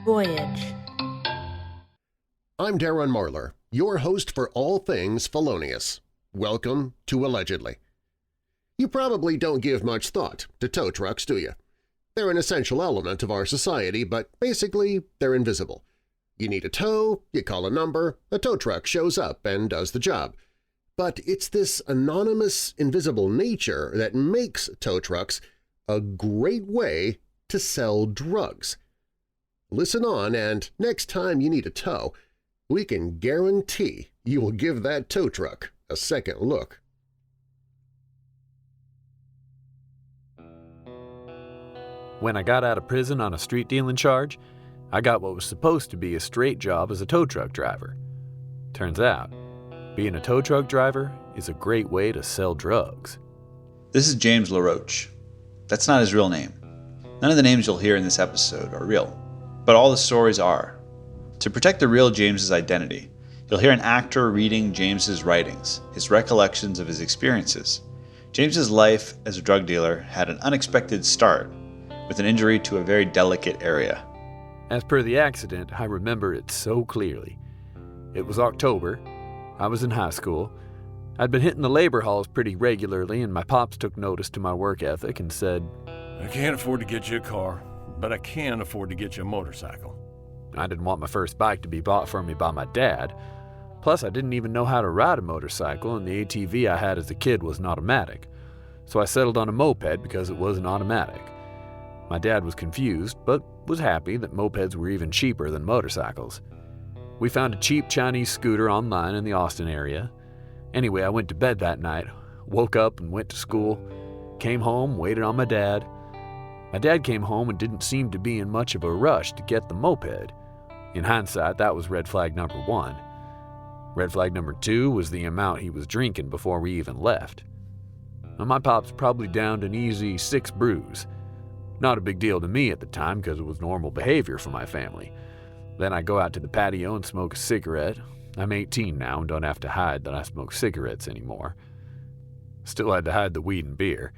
Voyage. I'm Darren Marlar, your host for all things felonious. Welcome to Allegedly. You probably don't give much thought to tow trucks, do you? They're an essential element of our society, but basically they're invisible. You need a tow, you call a number, a tow truck shows up and does the job. But it's this anonymous, invisible nature that makes tow trucks a great way to sell drugs. Listen on, and next time you need a tow, we can guarantee you will give that tow truck a second look. When I got out of prison on a street dealing charge, I got what was supposed to be a straight job as a tow truck driver. Turns out, being a tow truck driver is a great way to sell drugs. This is James LaRoche. That's not his real name. None of the names you'll hear in this episode are real, but all the stories are. To protect the real James's identity, you'll hear an actor reading James's writings, his recollections of his experiences. James's life as a drug dealer had an unexpected start with an injury to a very delicate area. As per the accident, I remember it so clearly. It was October. I was in high school. I'd been hitting the labor halls pretty regularly, and my pops took notice to my work ethic and said, "I can't afford to get you a car, but I can afford to get you a motorcycle." I didn't want my first bike to be bought for me by my dad. Plus, I didn't even know how to ride a motorcycle, and the ATV I had as a kid was an automatic. So I settled on a moped because it was an automatic. My dad was confused, but was happy that mopeds were even cheaper than motorcycles. We found a cheap Chinese scooter online in the Austin area. Anyway, I went to bed that night, woke up and went to school, came home, waited on my dad. My dad came home and didn't seem to be in much of a rush to get the moped. In hindsight, that was red flag number 1. Red flag number 2 was the amount he was drinking before we even left. Now, my pop's probably downed an easy 6 brews. Not a big deal to me at the time because it was normal behavior for my family. Then I go out to the patio and smoke a cigarette. I'm 18 now and don't have to hide that I smoke cigarettes anymore. Still had to hide the weed and beer.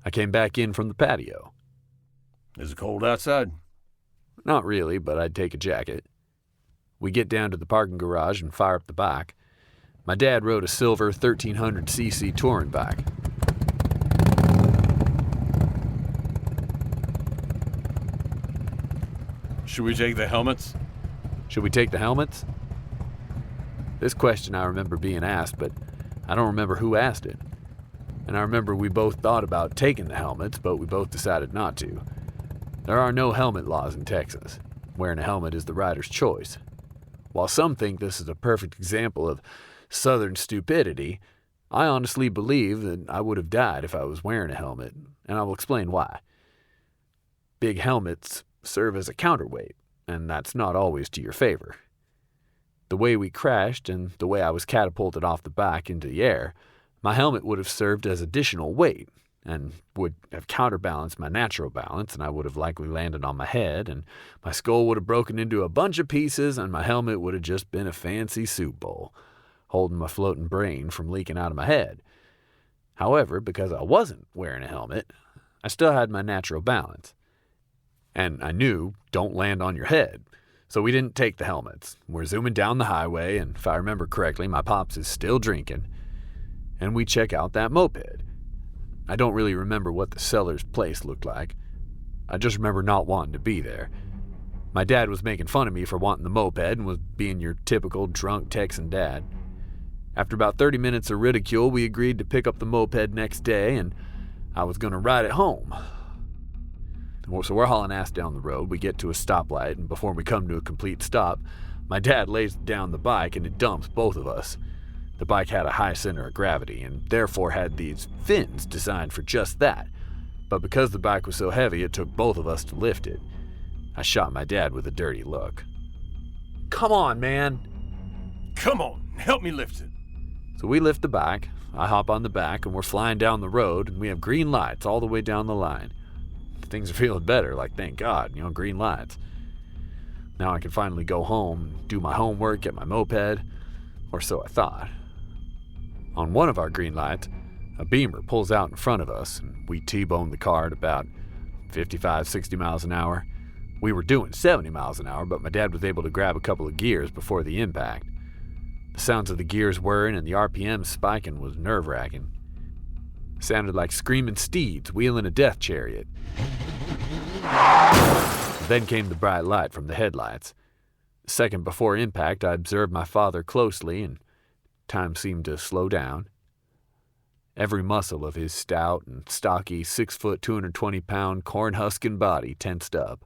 I came back in from the patio. Is it cold outside? Not really, but I'd take a jacket. We get down to the parking garage and fire up the bike. My dad rode a silver 1300cc touring bike. Should we take the helmets? Should we take the helmets? This question I remember being asked, but I don't remember who asked it. And I remember we both thought about taking the helmets, but we both decided not to. There are no helmet laws in Texas. Wearing a helmet is the rider's choice. While some think this is a perfect example of Southern stupidity, I honestly believe that I would have died if I was wearing a helmet, and I will explain why. Big helmets serve as a counterweight, and that's not always to your favor. The way we crashed and the way I was catapulted off the bike into the air, my helmet would have served as additional weight and would have counterbalanced my natural balance, and I would have likely landed on my head, and my skull would have broken into a bunch of pieces, and my helmet would have just been a fancy soup bowl, holding my floating brain from leaking out of my head. However, because I wasn't wearing a helmet, I still had my natural balance. And I knew, don't land on your head. So we didn't take the helmets. We're zooming down the highway, and if I remember correctly, my pops is still drinking. And we check out that moped. I don't really remember what the seller's place looked like. I just remember not wanting to be there. My dad was making fun of me for wanting the moped and was being your typical drunk Texan dad. After about 30 minutes of ridicule, we agreed to pick up the moped next day, and I was going to ride it home. So we're hauling ass down the road. We get to a stoplight, and before we come to a complete stop, my dad lays down the bike and it dumps both of us. The bike had a high center of gravity and therefore had these fins designed for just that. But because the bike was so heavy, it took both of us to lift it. I shot my dad with a dirty look. "Come on, man." Come on, help me lift it. So we lift the bike, I hop on the back, and we're flying down the road, and we have green lights all the way down the line. Things are feeling better, like thank God, green lights. Now I can finally go home, do my homework, get my moped, or so I thought. On one of our green lights, a Beamer pulls out in front of us, and we T-bone the car at about 55, 60 miles an hour. We were doing 70 miles an hour, but my dad was able to grab a couple of gears before the impact. The sounds of the gears whirring and the RPM spiking was nerve-wracking. Sounded like screaming steeds wheeling a death chariot. Then came the bright light from the headlights. A second before impact, I observed my father closely, and time seemed to slow down. Every muscle of his stout and stocky 6 foot, 220-pound corn-husking body tensed up.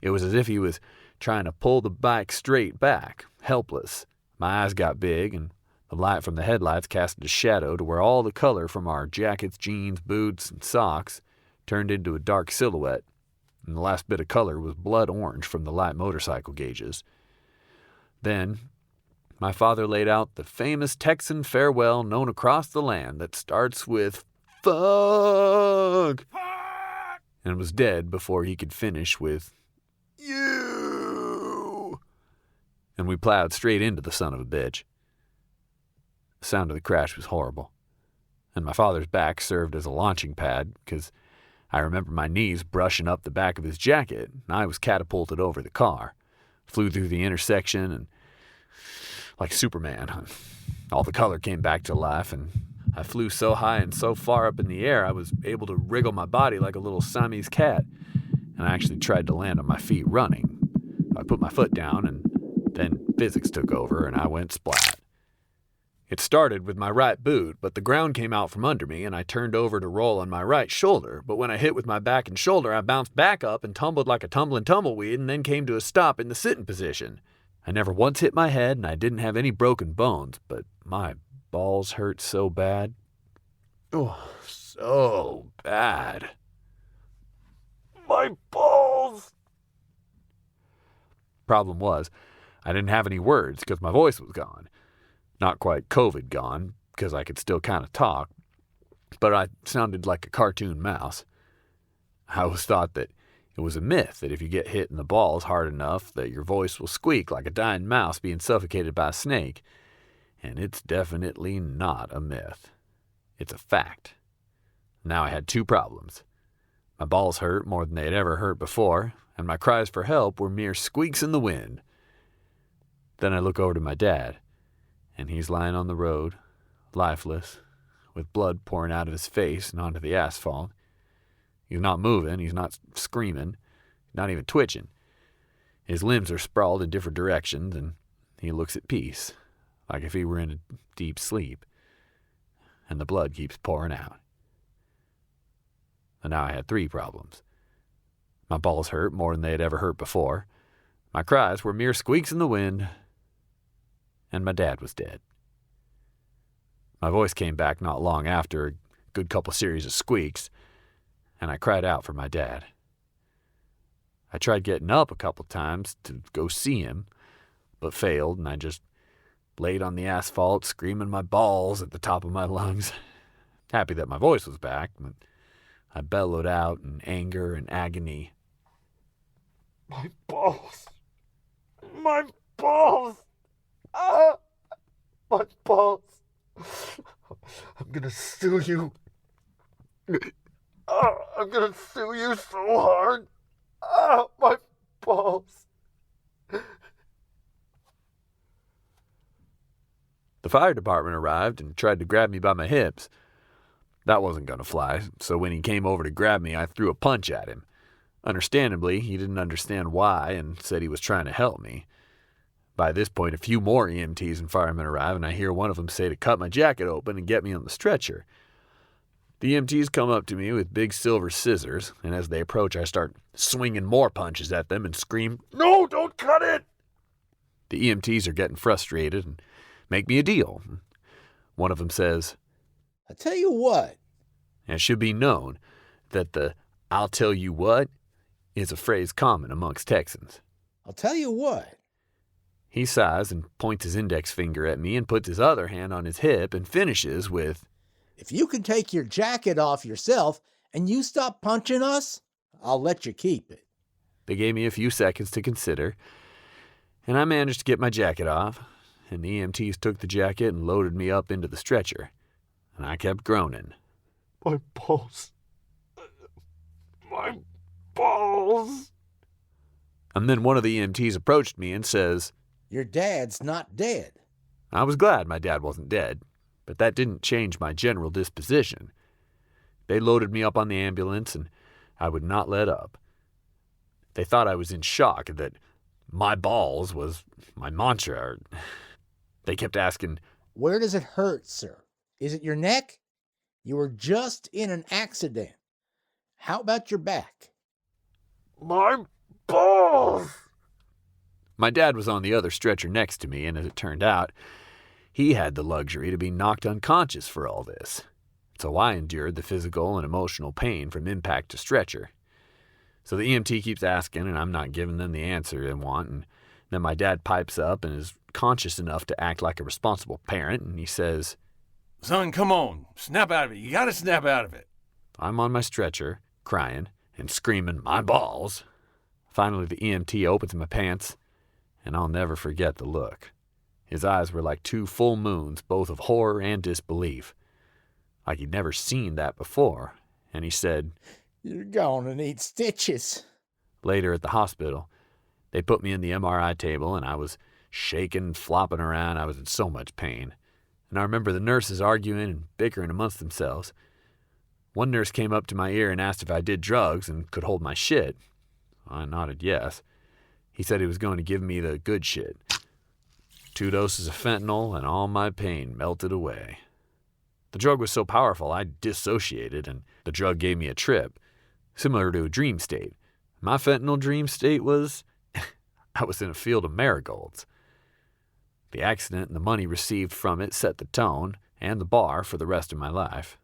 It was as if he was trying to pull the bike straight back, helpless. My eyes got big, and the light from the headlights casted a shadow to where all the color from our jackets, jeans, boots, and socks turned into a dark silhouette, and the last bit of color was blood orange from the light motorcycle gauges. Then, my father laid out the famous Texan farewell known across the land that starts with "fuck" and was dead before he could finish with "you." And we plowed straight into the son of a bitch. The sound of the crash was horrible, and my father's back served as a launching pad because I remember my knees brushing up the back of his jacket, and I was catapulted over the car, flew through the intersection, and like Superman, all the color came back to life, and I flew so high and so far up in the air I was able to wriggle my body like a little Siamese cat, and I actually tried to land on my feet running. I put my foot down, and then physics took over, and I went splat. It started with my right boot, but the ground came out from under me, and I turned over to roll on my right shoulder. But when I hit with my back and shoulder, I bounced back up and tumbled like a tumbling tumbleweed, and then came to a stop in the sitting position. I never once hit my head, and I didn't have any broken bones, but my balls hurt so bad. Oh, so bad. My balls! Problem was, I didn't have any words because my voice was gone. Not quite COVID gone, because I could still kind of talk, but I sounded like a cartoon mouse. I always thought that it was a myth that if you get hit in the balls hard enough that your voice will squeak like a dying mouse being suffocated by a snake, and it's definitely not a myth. It's a fact. Now I had two problems. My balls hurt more than they had ever hurt before, and my cries for help were mere squeaks in the wind. Then I look over to my dad, and he's lying on the road, lifeless, with blood pouring out of his face and onto the asphalt. He's not moving, he's not screaming, not even twitching. His limbs are sprawled in different directions, and he looks at peace, like if he were in a deep sleep. And the blood keeps pouring out. And now I had three problems. My balls hurt more than they had ever hurt before. My cries were mere squeaks in the wind. And my dad was dead. My voice came back not long after a good couple series of squeaks, and I cried out for my dad. I tried getting up a couple times to go see him, but failed, and I just laid on the asphalt screaming my balls at the top of my lungs. Happy that my voice was back, but I bellowed out in anger and agony. My balls! My balls! Ah! My balls! I'm gonna sue you. I'm gonna sue you so hard. My balls. The fire department arrived and tried to grab me by my hips. That wasn't gonna fly, so when he came over to grab me, I threw a punch at him. Understandably, he didn't understand why and said he was trying to help me. By this point, a few more EMTs and firemen arrive, and I hear one of them say to cut my jacket open and get me on the stretcher. The EMTs come up to me with big silver scissors, and as they approach, I start swinging more punches at them and scream, "No, don't cut it!" The EMTs are getting frustrated and make me a deal. One of them says, "I tell you what." And it should be known that the "I'll tell you what" is a phrase common amongst Texans. "I'll tell you what." He sighs and points his index finger at me and puts his other hand on his hip and finishes with, "If you can take your jacket off yourself and you stop punching us, I'll let you keep it." They gave me a few seconds to consider, and I managed to get my jacket off, and the EMTs took the jacket and loaded me up into the stretcher, and I kept groaning. My balls. My balls. And then one of the EMTs approached me and says, Your dad's not dead. I was glad my dad wasn't dead, but that didn't change my general disposition. They loaded me up on the ambulance, and I would not let up. They thought I was in shock, that my balls was my mantra. They kept asking, Where does it hurt, sir? Is it your neck? You were just in an accident. How about your back? my balls! My dad was on the other stretcher next to me, and as it turned out, he had the luxury to be knocked unconscious for all this. So I endured the physical and emotional pain from impact to stretcher. So the EMT keeps asking, and I'm not giving them the answer they want, and then my dad pipes up and is conscious enough to act like a responsible parent, and he says, Son, come on. Snap out of it. You gotta snap out of it. I'm on my stretcher, crying and screaming, my balls. Finally, the EMT opens my pants, and I'll never forget the look. His eyes were like two full moons, both of horror and disbelief. Like he'd never seen that before, and he said, You're gonna need stitches. Later at the hospital, they put me in the MRI table, and I was shaking, flopping around. I was in so much pain. And I remember the nurses arguing and bickering amongst themselves. One nurse came up to my ear and asked if I did drugs and could hold my shit. I nodded yes. He said he was going to give me the good shit. 2 doses of fentanyl, and all my pain melted away. The drug was so powerful, I dissociated, and the drug gave me a trip, similar to a dream state. My fentanyl dream state was I was in a field of marigolds. The accident and the money received from it set the tone and the bar for the rest of my life.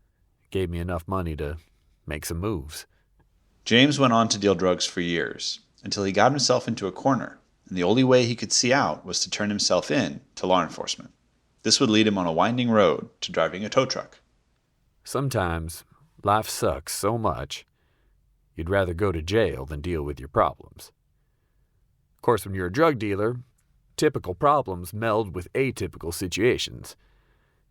It gave me enough money to make some moves. James went on to deal drugs for years, until he got himself into a corner, and the only way he could see out was to turn himself in to law enforcement. This would lead him on a winding road to driving a tow truck. Sometimes life sucks so much, you'd rather go to jail than deal with your problems. Of course, when you're a drug dealer, typical problems meld with atypical situations.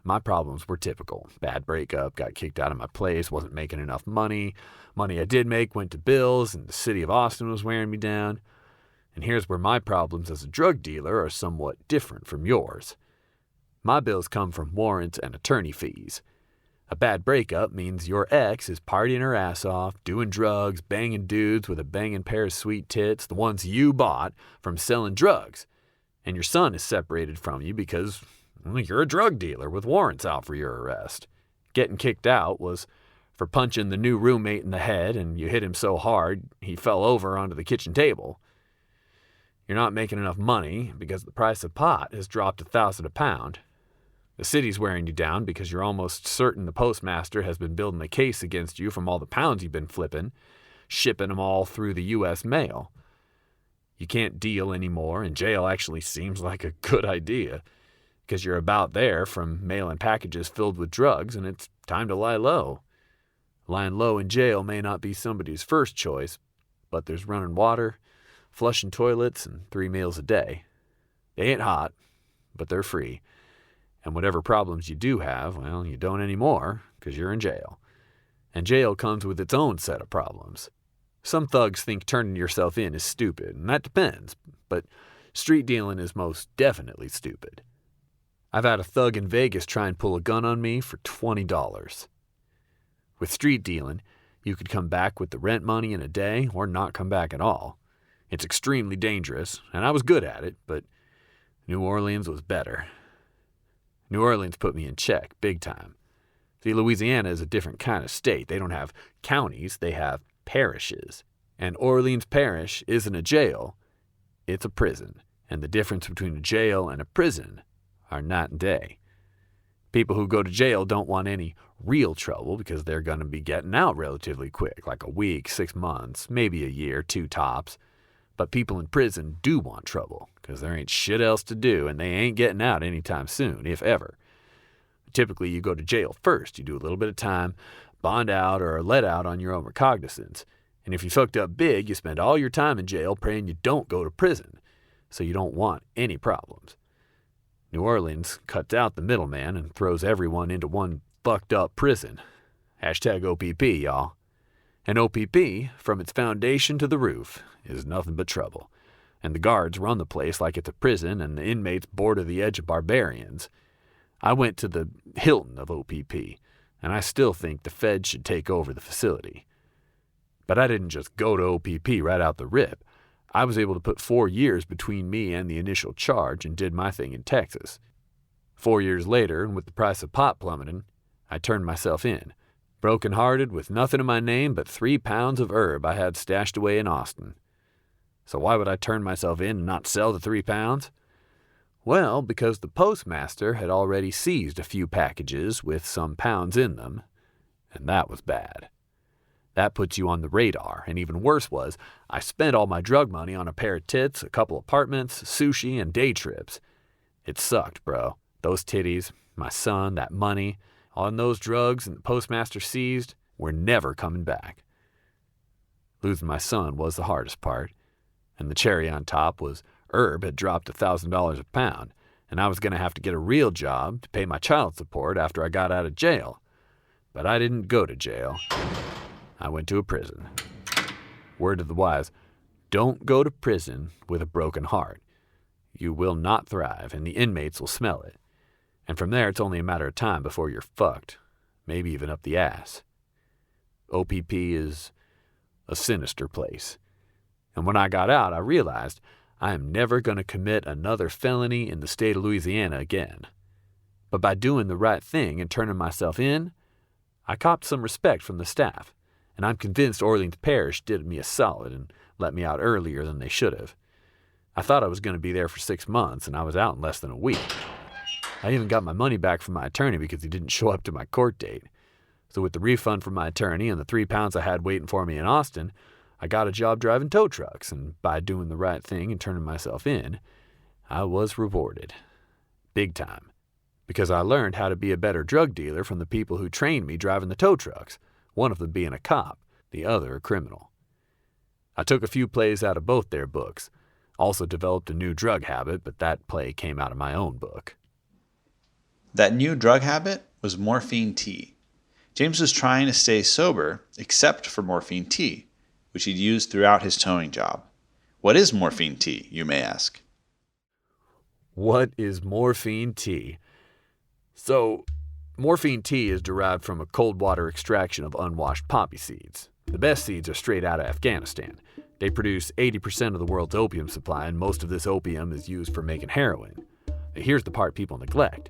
My problems were typical. Bad breakup, got kicked out of my place, wasn't making enough money. Money I did make went to bills, and the city of Austin was wearing me down. And here's where my problems as a drug dealer are somewhat different from yours. My bills come from warrants and attorney fees. A bad breakup means your ex is partying her ass off, doing drugs, banging dudes with a banging pair of sweet tits, the ones you bought from selling drugs. And your son is separated from you because you're a drug dealer with warrants out for your arrest. Getting kicked out was for punching the new roommate in the head, and you hit him so hard he fell over onto the kitchen table. You're not making enough money because the price of pot has dropped $1,000 a pound. The city's wearing you down because you're almost certain the postmaster has been building a case against you from all the pounds you've been flipping, shipping them all through the U.S. mail. You can't deal anymore, and jail actually seems like a good idea because you're about there from mailing packages filled with drugs, and it's time to lie low. Lying low in jail may not be somebody's first choice, but there's running water, flushing toilets, and 3 meals a day. They ain't hot, but they're free. And whatever problems you do have, well, you don't anymore because you're in jail. And jail comes with its own set of problems. Some thugs think turning yourself in is stupid, and that depends, but street dealing is most definitely stupid. I've had a thug in Vegas try and pull a gun on me for $20. With street dealing, you could come back with the rent money in a day or not come back at all. It's extremely dangerous, and I was good at it, but New Orleans was better. New Orleans put me in check, big time. See, Louisiana is a different kind of state. They don't have counties, they have parishes. And Orleans Parish isn't a jail, it's a prison. And the difference between a jail and a prison are night and day. People who go to jail don't want any real trouble because they're going to be getting out relatively quick, like a week, 6 months, maybe a year, 2 tops. But people in prison do want trouble because there ain't shit else to do, and they ain't getting out anytime soon, if ever. Typically, you go to jail first. You do a little bit of time, bond out, or are let out on your own recognizance. And if you fucked up big, you spend all your time in jail praying you don't go to prison, so you don't want any problems. New Orleans cuts out the middleman and throws everyone into one fucked up prison. #OPP, y'all. And OPP, from its foundation to the roof, is nothing but trouble. And the guards run the place like it's a prison, and the inmates border the edge of barbarians. I went to the Hilton of OPP, and I still think the feds should take over the facility. But I didn't just go to OPP right out the rip. I was able to put 4 years between me and the initial charge and did my thing in Texas. 4 years later, and with the price of pot plummeting, I turned myself in, broken-hearted with nothing in my name but 3 pounds of herb I had stashed away in Austin. So why would I turn myself in and not sell the 3 pounds? Well, because the postmaster had already seized a few packages with some pounds in them, and that was bad. That puts you on the radar, and even worse was, I spent all my drug money on a pair of tits, a couple apartments, sushi, and day trips. It sucked, bro. Those titties, my son, that money, on those drugs and the postmaster seized, were never coming back. Losing my son was the hardest part, and the cherry on top was herb had dropped $1,000 a pound, and I was going to have to get a real job to pay my child support after I got out of jail. But I didn't go to jail. I went to a prison. Word of the wise, don't go to prison with a broken heart. You will not thrive, and the inmates will smell it. And from there, it's only a matter of time before you're fucked, maybe even up the ass. OPP is a sinister place. And when I got out, I realized I am never going to commit another felony in the state of Louisiana again. But by doing the right thing and turning myself in, I copped some respect from the staff, and I'm convinced Orleans Parish did me a solid and let me out earlier than they should have. I thought I was going to be there for 6 months, and I was out in less than a week. I even got my money back from my attorney because he didn't show up to my court date. So with the refund from my attorney and the 3 pounds I had waiting for me in Austin, I got a job driving tow trucks, and by doing the right thing and turning myself in, I was rewarded. Big time. Because I learned how to be a better drug dealer from the people who trained me driving the tow trucks, one of them being a cop, the other a criminal. I took a few plays out of both their books, also developed a new drug habit, but that play came out of my own book. That new drug habit was morphine tea. James was trying to stay sober except for morphine tea, which he'd used throughout his towing job. What is morphine tea, you may ask? What is morphine tea? So, morphine tea is derived from a cold water extraction of unwashed poppy seeds. The best seeds are straight out of Afghanistan. They produce 80% of the world's opium supply, and most of this opium is used for making heroin. Here's the part people neglect.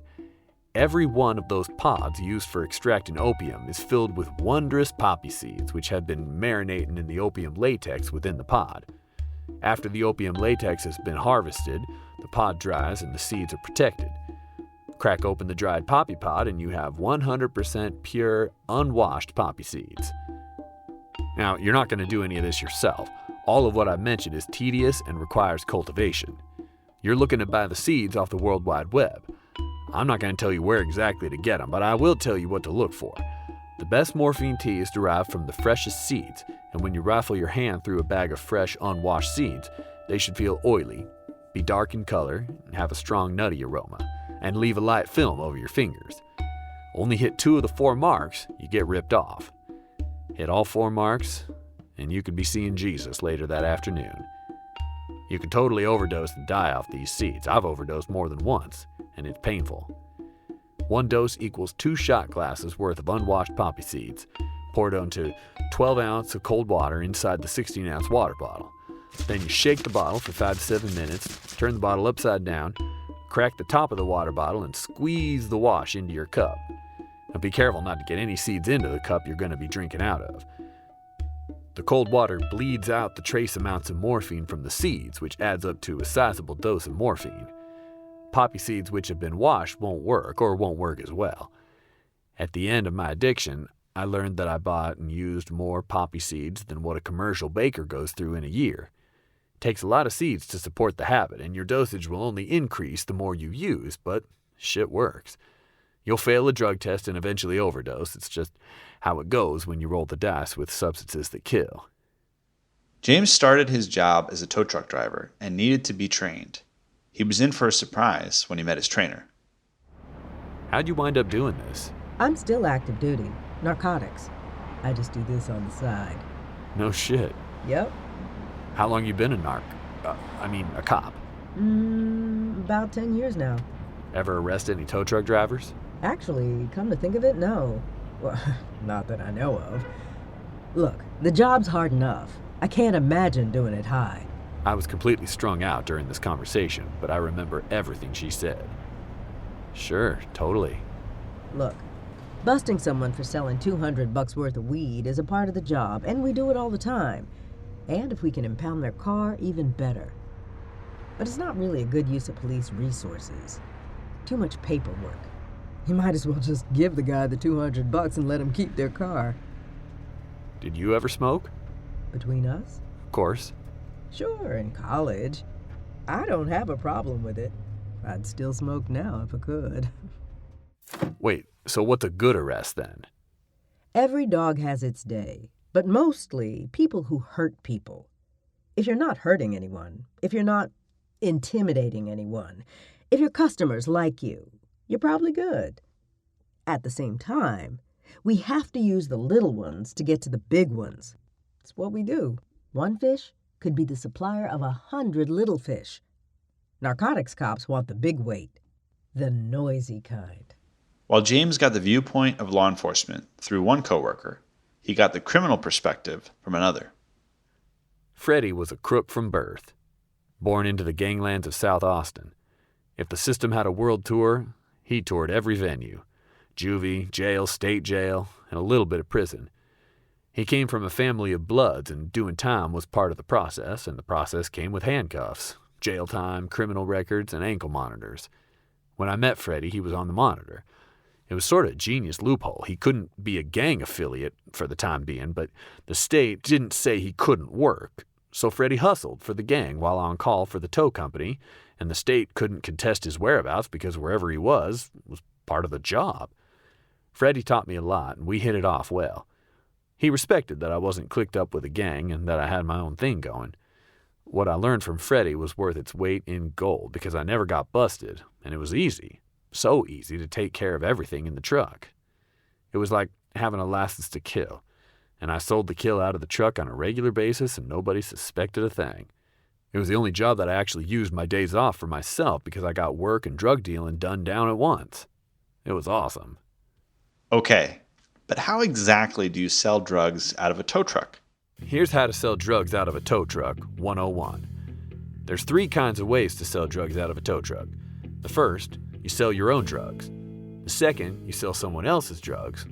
Every one of those pods used for extracting opium is filled with wondrous poppy seeds, which have been marinating in the opium latex within the pod. After the opium latex has been harvested, the pod dries and the seeds are protected. Crack open the dried poppy pod and you have 100% pure, unwashed poppy seeds. Now, you're not going to do any of this yourself. All of what I've mentioned is tedious and requires cultivation. You're looking to buy the seeds off the World Wide Web. I'm not going to tell you where exactly to get them, but I will tell you what to look for. The best morphine tea is derived from the freshest seeds, and when you rifle your hand through a bag of fresh, unwashed seeds, they should feel oily, be dark in color, and have a strong nutty aroma, and leave a light film over your fingers. Only hit 2 of the 4 marks, you get ripped off. Hit all 4 marks, and you could be seeing Jesus later that afternoon. You can totally overdose and die off these seeds. I've overdosed more than once, and it's painful. 1 dose equals 2 shot glasses worth of unwashed poppy seeds, poured onto 12 ounces of cold water inside the 16-ounce water bottle. Then you shake the bottle for 5 to 7 minutes, turn the bottle upside down, crack the top of the water bottle, and squeeze the wash into your cup. Now be careful not to get any seeds into the cup you're going to be drinking out of. The cold water bleeds out the trace amounts of morphine from the seeds, which adds up to a sizable dose of morphine. Poppy seeds which have been washed won't work, or won't work as well. At the end of my addiction, I learned that I bought and used more poppy seeds than what a commercial baker goes through in a year. It takes a lot of seeds to support the habit, and your dosage will only increase the more you use, but shit works. You'll fail a drug test and eventually overdose. It's just how it goes when you roll the dice with substances that kill. James started his job as a tow truck driver and needed to be trained. He was in for a surprise when he met his trainer. How'd you wind up doing this? I'm still active duty. Narcotics. I just do this on the side. No shit. Yep. How long you been a a cop? About 10 years now. Ever arrest any tow truck drivers? Actually, come to think of it, no. Well, not that I know of. Look, the job's hard enough. I can't imagine doing it high. I was completely strung out during this conversation, but I remember everything she said. Sure, totally. Look, busting someone for selling $200 worth of weed is a part of the job, and we do it all the time. And if we can impound their car, even better. But it's not really a good use of police resources. Too much paperwork. You might as well just give the guy the $200 and let him keep their car. Did you ever smoke? Between us? Of course. Sure, in college. I don't have a problem with it. I'd still smoke now if I could. Wait, so what's a good arrest then? Every dog has its day, but mostly people who hurt people. If you're not hurting anyone, if you're not intimidating anyone, if your customers like you, you're probably good. At the same time, we have to use the little ones to get to the big ones. It's what we do. One fish could be the supplier of 100 little fish. Narcotics cops want the big weight, the noisy kind. While James got the viewpoint of law enforcement through one coworker, he got the criminal perspective from another. Freddie was a crook from birth, born into the ganglands of South Austin. If the system had a world tour, he toured every venue. Juvie, jail, state jail, and a little bit of prison. He came from a family of bloods, and doing time was part of the process, and the process came with handcuffs, jail time, criminal records, and ankle monitors. When I met Freddie, he was on the monitor. It was sort of a genius loophole. He couldn't be a gang affiliate for the time being, but the state didn't say he couldn't work. So Freddie hustled for the gang while on call for the tow company, and the state couldn't contest his whereabouts because wherever he was part of the job. Freddie taught me a lot, and we hit it off well. He respected that I wasn't clicked up with a gang and that I had my own thing going. What I learned from Freddie was worth its weight in gold because I never got busted, and it was easy, so easy to take care of everything in the truck. It was like having a license to kill, and I sold the kill out of the truck on a regular basis and nobody suspected a thing. It was the only job that I actually used my days off for myself because I got work and drug dealing done down at once. It was awesome. Okay, but how exactly do you sell drugs out of a tow truck? Here's how to sell drugs out of a tow truck 101. There's 3 kinds of ways to sell drugs out of a tow truck. The first, you sell your own drugs. The second, you sell someone else's drugs.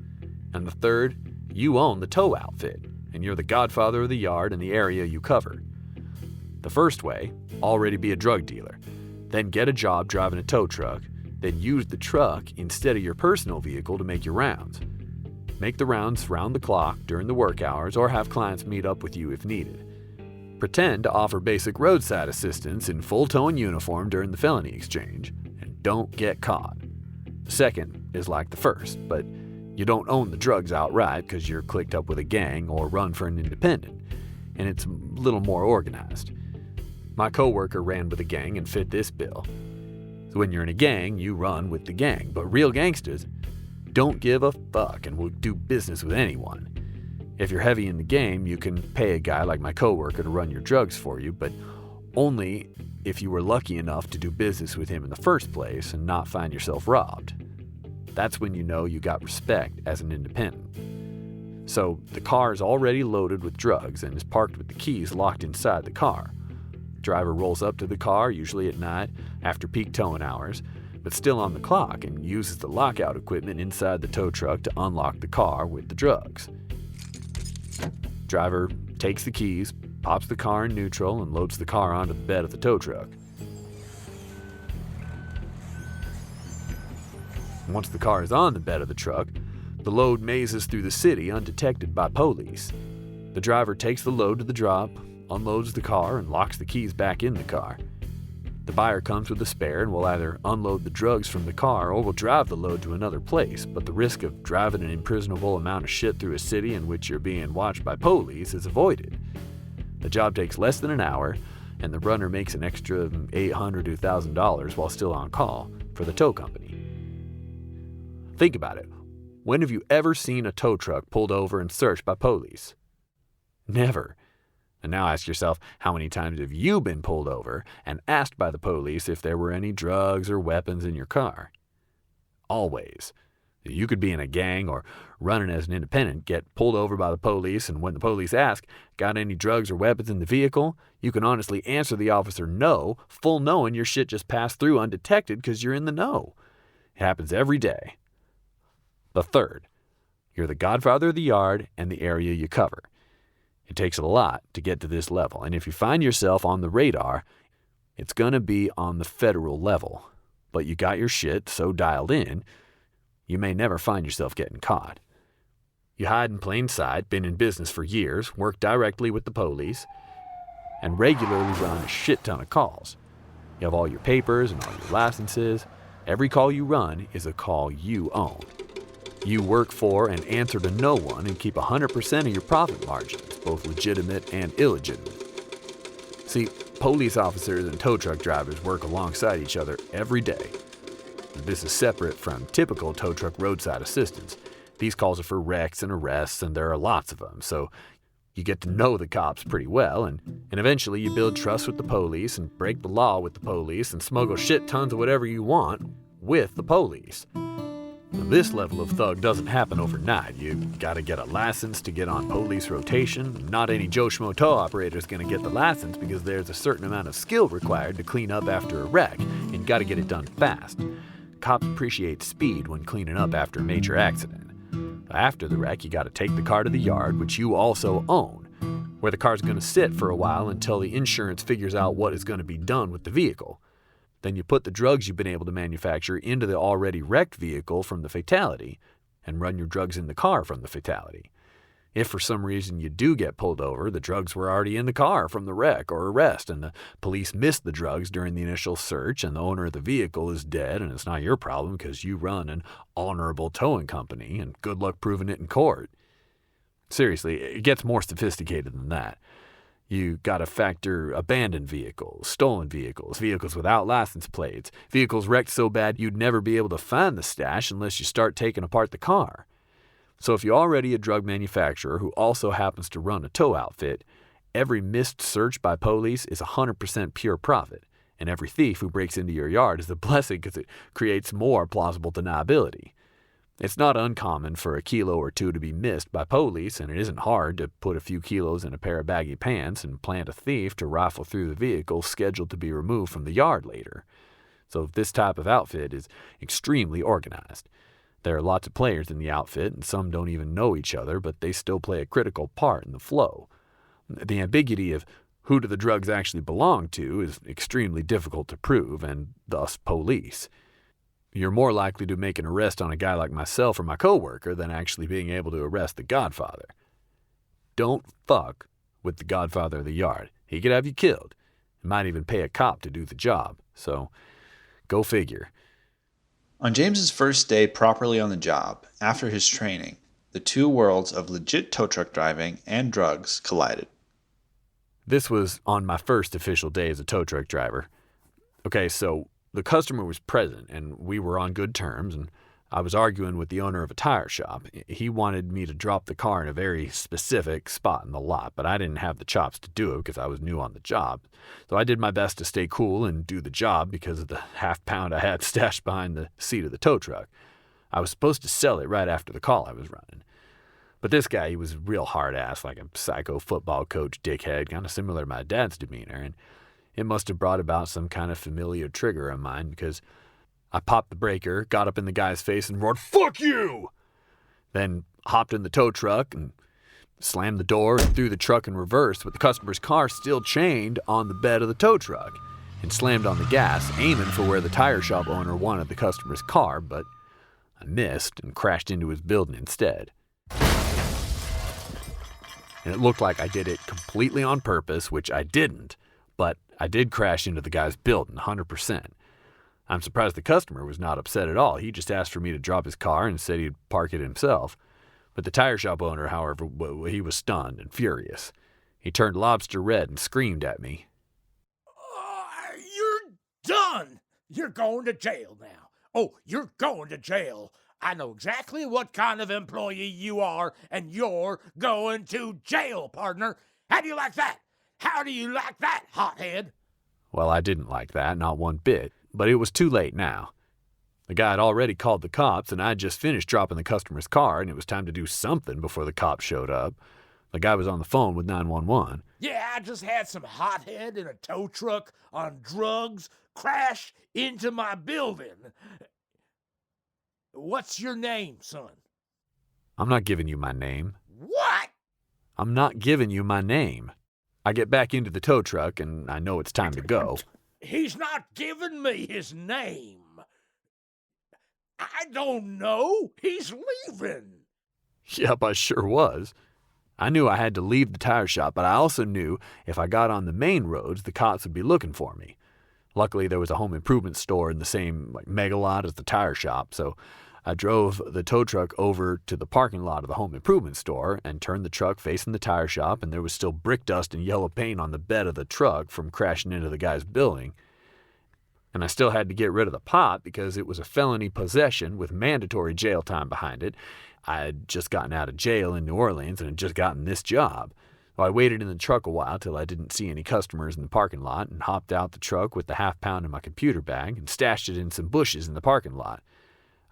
And the third, you own the tow outfit, and you're the godfather of the yard and the area you cover. The first way, already be a drug dealer. Then get a job driving a tow truck. Then use the truck instead of your personal vehicle to make your rounds. Make the rounds round the clock during the work hours or have clients meet up with you if needed. Pretend to offer basic roadside assistance in full towing uniform during the felony exchange, and don't get caught. The second is like the first, but you don't own the drugs outright because you're clicked up with a gang or run for an independent, and it's a little more organized. My coworker ran with a gang and fit this bill. So when you're in a gang, you run with the gang, but real gangsters don't give a fuck and will do business with anyone. If you're heavy in the game, you can pay a guy like my coworker to run your drugs for you, but only if you were lucky enough to do business with him in the first place and not find yourself robbed. That's when you know you got respect as an independent. So the car is already loaded with drugs and is parked with the keys locked inside the car. Driver rolls up to the car, usually at night, after peak towing hours, but still on the clock, and uses the lockout equipment inside the tow truck to unlock the car with the drugs. Driver takes the keys, pops the car in neutral, and loads the car onto the bed of the tow truck. Once the car is on the bed of the truck, the load mazes through the city undetected by police. The driver takes the load to the drop, unloads the car, and locks the keys back in the car. The buyer comes with a spare and will either unload the drugs from the car or will drive the load to another place, but the risk of driving an imprisonable amount of shit through a city in which you're being watched by police is avoided. The job takes less than an hour, and the runner makes an extra $800 to $1,000 while still on call for the tow company. Think about it. When have you ever seen a tow truck pulled over and searched by police? Never. And now ask yourself, how many times have you been pulled over and asked by the police if there were any drugs or weapons in your car? Always. You could be in a gang or running as an independent, get pulled over by the police, and when the police ask, got any drugs or weapons in the vehicle, you can honestly answer the officer no, full knowing your shit just passed through undetected because you're in the know. It happens every day. The third, you're the godfather of the yard and the area you cover. It takes a lot to get to this level, and if you find yourself on the radar, it's going to be on the federal level. But you got your shit so dialed in, you may never find yourself getting caught. You hide in plain sight, been in business for years, work directly with the police, and regularly run a shit ton of calls. You have all your papers and all your licenses. Every call you run is a call you own. You work for and answer to no one and keep 100% of your profit margins, both legitimate and illegitimate. See, police officers and tow truck drivers work alongside each other every day. This is separate from typical tow truck roadside assistance. These calls are for wrecks and arrests, and there are lots of them, so you get to know the cops pretty well, and eventually you build trust with the police and break the law with the police and smuggle shit tons of whatever you want with the police. Now, this level of thug doesn't happen overnight. You gotta get a license to get on police rotation. Not any Joe Schmo tow operator is gonna get the license because there's a certain amount of skill required to clean up after a wreck, and you gotta get it done fast. Cops appreciate speed when cleaning up after a major accident. After the wreck, you gotta take the car to the yard, which you also own, where the car's gonna sit for a while until the insurance figures out what is gonna be done with the vehicle. Then you put the drugs you've been able to manufacture into the already wrecked vehicle from the fatality and run your drugs in the car from the fatality. If for some reason you do get pulled over, the drugs were already in the car from the wreck or arrest, and the police missed the drugs during the initial search, and the owner of the vehicle is dead, and it's not your problem because you run an honorable towing company, and good luck proving it in court. Seriously, it gets more sophisticated than that. You gotta factor abandoned vehicles, stolen vehicles, vehicles without license plates, vehicles wrecked so bad you'd never be able to find the stash unless you start taking apart the car. So if you're already a drug manufacturer who also happens to run a tow outfit, every missed search by police is 100% pure profit, and every thief who breaks into your yard is a blessing because it creates more plausible deniability. It's not uncommon for a kilo or two to be missed by police, and it isn't hard to put a few kilos in a pair of baggy pants and plant a thief to rifle through the vehicle scheduled to be removed from the yard later. So this type of outfit is extremely organized. There are lots of players in the outfit, and some don't even know each other, but they still play a critical part in the flow. The ambiguity of who do the drugs actually belong to is extremely difficult to prove, and thus police. You're more likely to make an arrest on a guy like myself or my coworker than actually being able to arrest the Godfather. Don't fuck with the Godfather of the yard. He could have you killed. He might even pay a cop to do the job. So, go figure. On James's first day properly on the job, after his training, the two worlds of legit tow truck driving and drugs collided. This was on my first official day as a tow truck driver. Okay, so the customer was present, and we were on good terms, and I was arguing with the owner of a tire shop. He wanted me to drop the car in a very specific spot in the lot, but I didn't have the chops to do it because I was new on the job. So I did my best to stay cool and do the job because of the half-pound I had stashed behind the seat of the tow truck. I was supposed to sell it right after the call I was running. But this guy, he was a real hard-ass, like a psycho football coach dickhead, kind of similar to my dad's demeanor, and it must have brought about some kind of familiar trigger of mine because I popped the breaker, got up in the guy's face and roared, "Fuck you!" Then hopped in the tow truck and slammed the door and threw the truck in reverse with the customer's car still chained on the bed of the tow truck, and slammed on the gas, aiming for where the tire shop owner wanted the customer's car, but I missed and crashed into his building instead. And it looked like I did it completely on purpose, which I didn't, but I did crash into the guy's building, 100%. I'm surprised the customer was not upset at all. He just asked for me to drop his car and said he'd park it himself. But the tire shop owner, however, he was stunned and furious. He turned lobster red and screamed at me. You're done! You're going to jail now. Oh, you're going to jail. I know exactly what kind of employee you are, and you're going to jail, partner. How do you like that? How do you like that, hothead? Well, I didn't like that, not one bit, but it was too late now. The guy had already called the cops, and I'd just finished dropping the customer's car, and it was time to do something before the cops showed up. The guy was on the phone with 911. Yeah, I just had some hothead in a tow truck on drugs crash into my building. What's your name, son? I'm not giving you my name. What? I'm not giving you my name. I get back into the tow truck, and I know it's time to go. He's not giving me his name. I don't know. He's leaving. Yep, I sure was. I knew I had to leave the tire shop, but I also knew if I got on the main roads, the cops would be looking for me. Luckily, there was a home improvement store in the same mega lot as the tire shop, so I drove the tow truck over to the parking lot of the home improvement store and turned the truck facing the tire shop, and there was still brick dust and yellow paint on the bed of the truck from crashing into the guy's building. And I still had to get rid of the pot because it was a felony possession with mandatory jail time behind it. I had just gotten out of jail in New Orleans and had just gotten this job. So I waited in the truck a while till I didn't see any customers in the parking lot and hopped out the truck with the half-pound in my computer bag and stashed it in some bushes in the parking lot.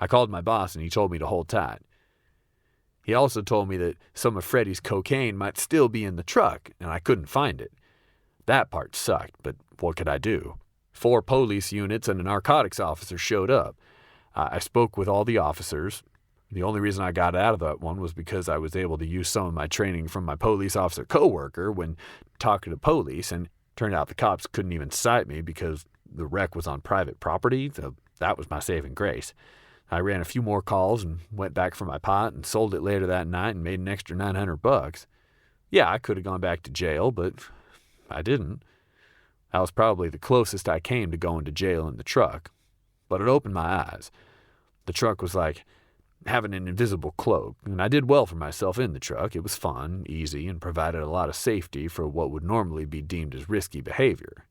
I called my boss and he told me to hold tight. He also told me that some of Freddie's cocaine might still be in the truck and I couldn't find it. That part sucked, but what could I do? 4 police units and a narcotics officer showed up. I spoke with all the officers. The only reason I got out of that one was because I was able to use some of my training from my police officer coworker when talking to police, and turned out the cops couldn't even cite me because the wreck was on private property, so that was my saving grace. I ran a few more calls and went back for my pot and sold it later that night and made an extra $900. Yeah, I could have gone back to jail, but I didn't. That was probably the closest I came to going to jail in the truck, but it opened my eyes. The truck was like having an invisible cloak, and I did well for myself in the truck. It was fun, easy, and provided a lot of safety for what would normally be deemed as risky behavior.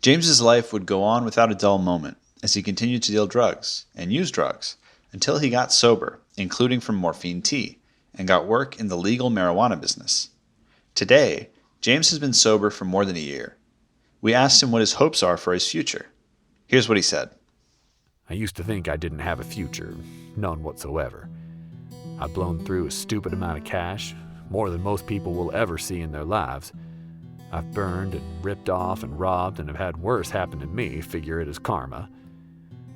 James's life would go on without a dull moment as he continued to deal drugs and use drugs until he got sober, including from morphine tea, and got work in the legal marijuana business. Today, James has been sober for more than a year. We asked him what his hopes are for his future. Here's what he said. I used to think I didn't have a future, none whatsoever. I've blown through a stupid amount of cash, more than most people will ever see in their lives. I've burned and ripped off and robbed and have had worse happen to me, figure it as karma.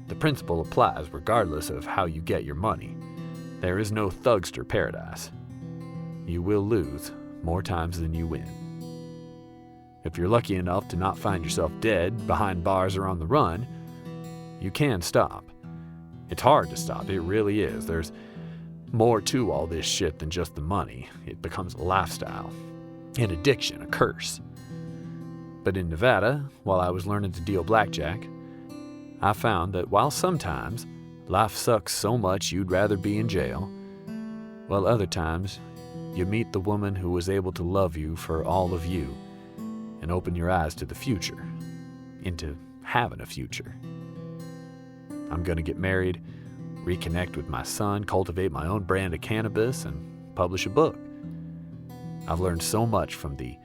The principle applies regardless of how you get your money. There is no thugster paradise. You will lose more times than you win. If you're lucky enough to not find yourself dead, behind bars, or on the run, you can stop. It's hard to stop, it really is. There's more to all this shit than just the money. It becomes a lifestyle, an addiction, a curse. But in Nevada, while I was learning to deal blackjack, I found that while sometimes life sucks so much you'd rather be in jail, while other times you meet the woman who was able to love you for all of you and open your eyes to the future, into having a future. I'm going to get married, reconnect with my son, cultivate my own brand of cannabis, and publish a book. I've learned so much from the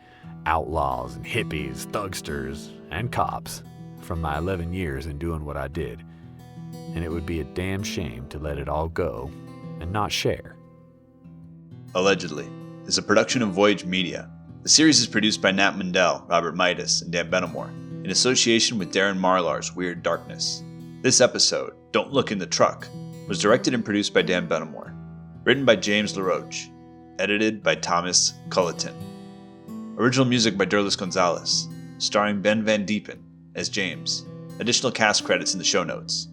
outlaws and hippies, thugsters, and cops from my 11 years in doing what I did, and it would be a damn shame to let it all go and not share. Allegedly is a production of Voyage Media. The series is produced by Nat Mundell, Robert Midas, and Dan Benamor, in association with Darren Marlar's Weird Darkness. This episode, Don't Look in the Truck, was directed and produced by Dan Benamor, written by James LaRoche, edited by Thomas Culleton. Original music by Derlis Gonzalez, starring Ben Van Diepen as James. Additional cast credits in the show notes.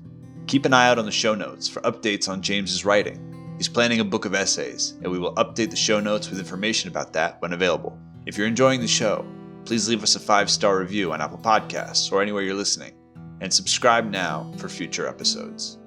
Keep an eye out on the show notes for updates on James's writing. He's planning a book of essays, and we will update the show notes with information about that when available. If you're enjoying the show, please leave us a 5-star review on Apple Podcasts or anywhere you're listening, and subscribe now for future episodes.